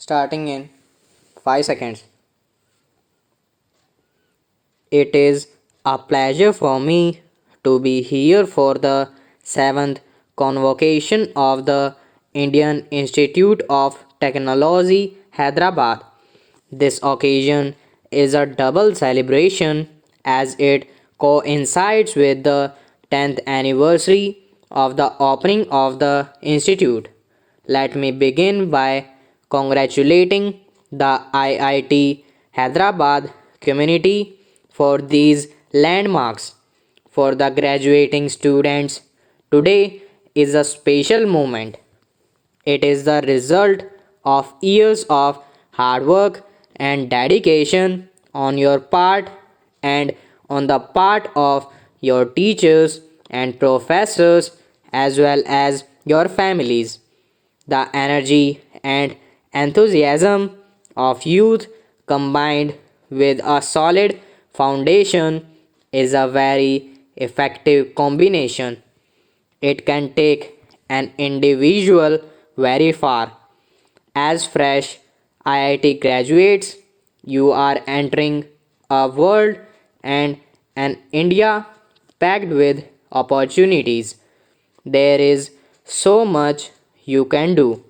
starting in 5 seconds. It is a pleasure for me to be here for the 7th convocation of the Indian Institute of Technology, Hyderabad. This occasion is a double celebration as it coincides with the 10th anniversary of the opening of the institute. Let me begin by congratulating the IIT Hyderabad community for these landmarks. For the graduating students, today is a special moment. It is the result of years of hard work and dedication on your part and on the part of your teachers and professors as well as your families. The energy and enthusiasm of youth combined with a solid foundation is a very effective combination. It can take an individual very far. As fresh IIT graduates, you are entering a world and an India packed with opportunities. There is so much you can do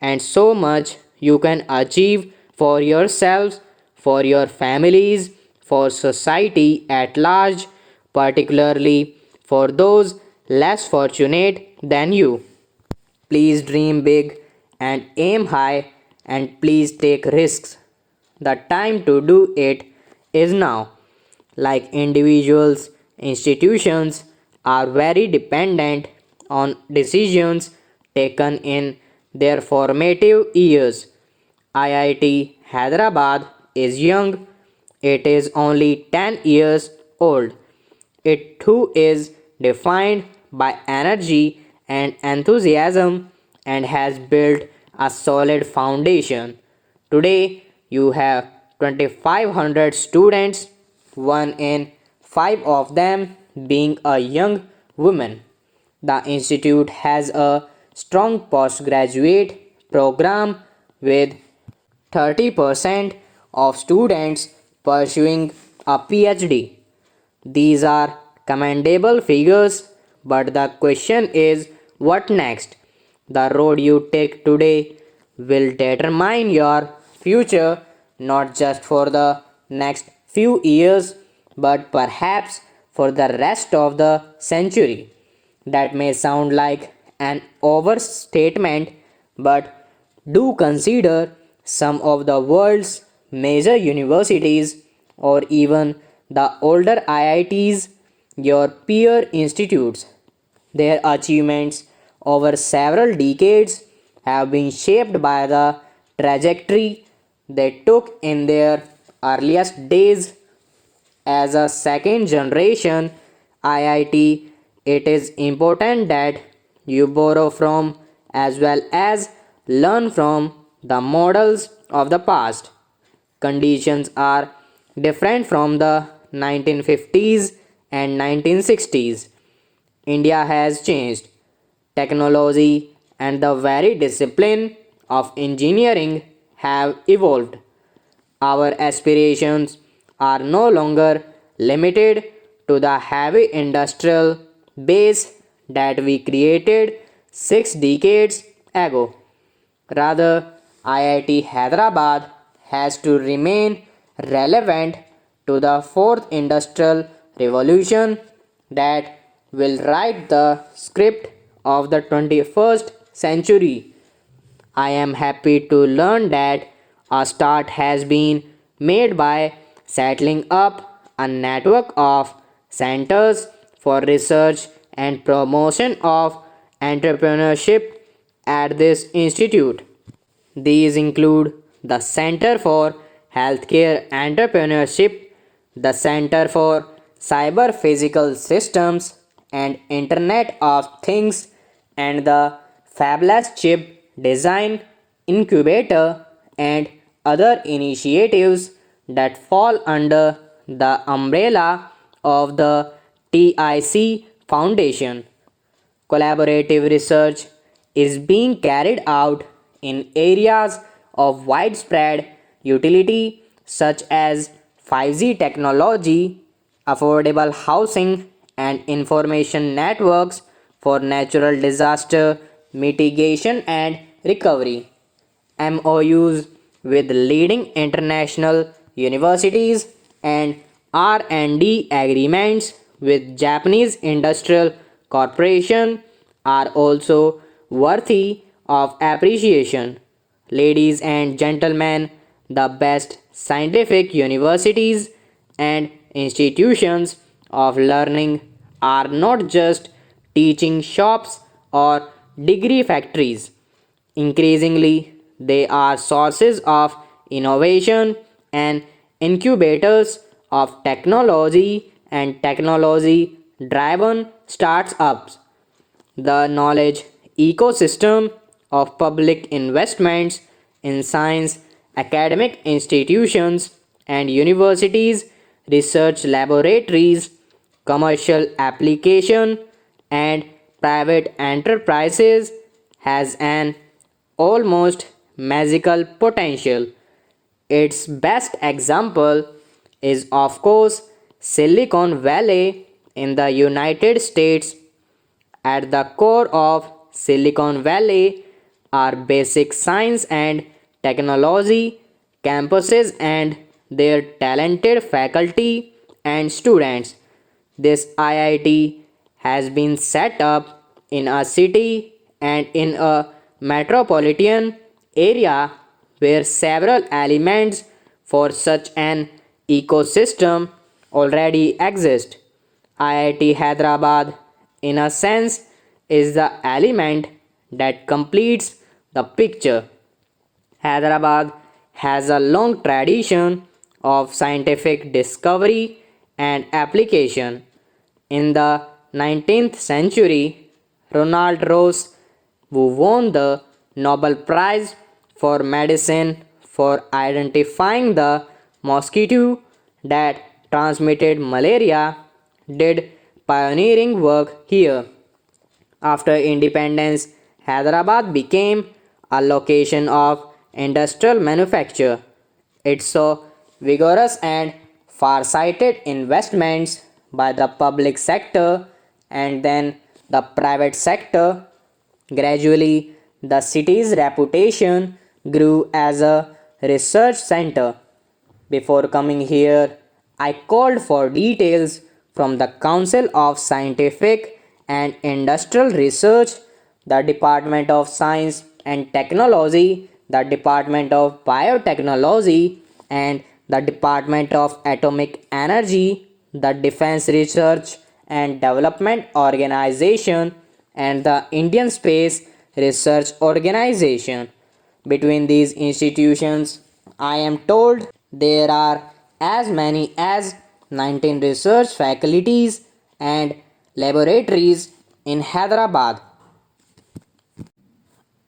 and so much you can achieve for yourselves, for your families, for society at large, particularly for those less fortunate than you. Please dream big and aim high and please take risks. The time to do it is now. Like individuals, institutions are very dependent on decisions taken in their formative years. IIT Hyderabad is young, it is only 10 years old. It too is defined by energy and enthusiasm and has built a solid foundation. Today, you have 2,500 students, one in five of them being a young woman. The institute has a strong postgraduate program with 30% of students pursuing a PhD. These are commendable figures, but the question is what next? The road you take today will determine your future not just for the next few years but perhaps for the rest of the century. That may sound like an overstatement, but do consider some of the world's major universities or even the older IITs, your peer institutes. Their achievements over several decades have been shaped by the trajectory they took in their earliest days as a second generation IIT. It is important that you borrow from as well as learn from the models of the past. Conditions are different from the 1950s and 1960s. India has changed. Technology and the very discipline of engineering have evolved. Our aspirations are no longer limited to the heavy industrial base that we created 6 decades ago. Rather, IIT Hyderabad has to remain relevant to the fourth industrial revolution that will write the script of the 21st century. I am happy to learn that a start has been made by settling up a network of centers for research and promotion of entrepreneurship at this institute. These include the Center for Healthcare Entrepreneurship, the Center for Cyber Physical Systems and Internet of Things, and the Fabless Chip Design Incubator and other initiatives that fall under the umbrella of the TIC Foundation. Collaborative research is being carried out in areas of widespread utility such as 5G technology, affordable housing, and information networks for natural disaster mitigation and recovery. MOUs with leading international universities and R&D agreements with Japanese industrial corporation are also worthy of appreciation. Ladies and gentlemen, the best scientific universities and institutions of learning are not just teaching shops or degree factories. Increasingly, they are sources of innovation and incubators of technology and technology driven startups. The knowledge ecosystem of public investments in science, academic institutions, and universities, research laboratories, commercial application, and private enterprises has an almost magical potential. Its best example is, of course, Silicon Valley in the United States. At the core of Silicon Valley are basic science and technology campuses and their talented faculty and students. This IIT has been set up in a city and in a metropolitan area where several elements for such an ecosystem already exist. IIT Hyderabad, in a sense, is the element that completes the picture. Hyderabad has a long tradition of scientific discovery and application. In the 19th century, Ronald Ross, who won the Nobel Prize for Medicine for identifying the mosquito that transmitted malaria, did pioneering work here. After independence, Hyderabad became a location of industrial manufacture. It saw vigorous and far-sighted investments by the public sector and then the private sector. Gradually, the city's reputation grew as a research center. Before coming here, I called for details from the Council of Scientific and Industrial Research, the Department of Science and Technology, the Department of Biotechnology, and the Department of Atomic Energy, the Defense Research and Development Organization, and the Indian Space Research Organization. Between these institutions, I am told there are as many as 19 research faculties and laboratories in Hyderabad.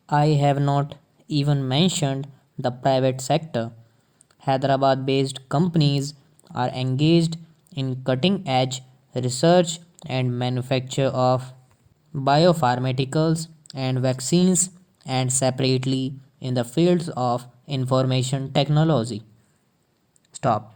I have not even mentioned the private sector. Hyderabad based companies are engaged in cutting edge research and manufacture of biopharmaceuticals and vaccines, and separately in the fields of information technology. Stop.